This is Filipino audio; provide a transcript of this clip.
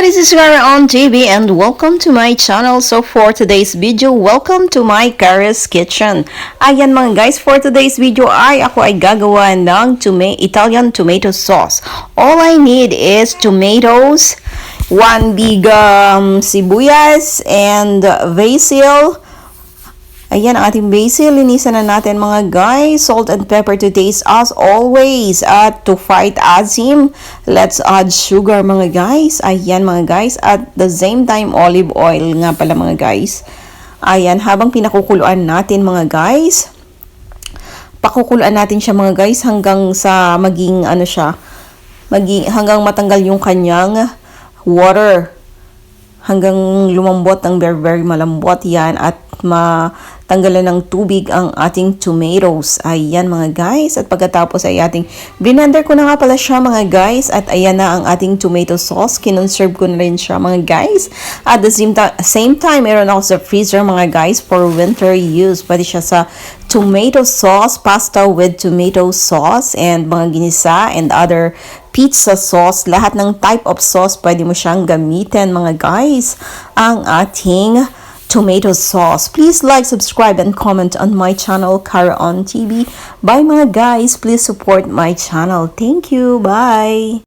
this is Kara on TV and welcome to my channel. So for today's video, welcome to my Kara's Kitchen. Ayan mga guys, for today's video ako ay gagawa ng Italian tomato sauce. All I need is tomatoes, one big sibuyas and basil. Ayan ang ating basil. Linisan na natin mga guys. Salt and pepper to taste as always. At to fight asim, let's add sugar mga guys. Ayan mga guys. At the same time, olive oil nga pala mga guys. Ayan, habang pinakukuluan natin mga guys. Pakukuluan natin siya mga guys hanggang sa maging hanggang matanggal yung kanyang water. Hanggang lumambot ng very malambot yan at matanggalan ng tubig ang ating tomatoes. Ayan mga guys. At pagkatapos ay ating blender ko na nga pala siya mga guys. At ayan na ang ating tomato sauce. Kinonserve ko na rin siya mga guys. At the same time, meron ako sa freezer mga guys for winter use. Pwede siya sa tomato sauce, pasta with tomato sauce, and mga ginisa and other pizza sauce, lahat ng type of sauce, pwede mo siyang gamitin mga guys, ang ating tomato sauce. Please like, subscribe, and comment on my channel, Kara on TV. Bye mga guys, please support my channel. Thank you, bye!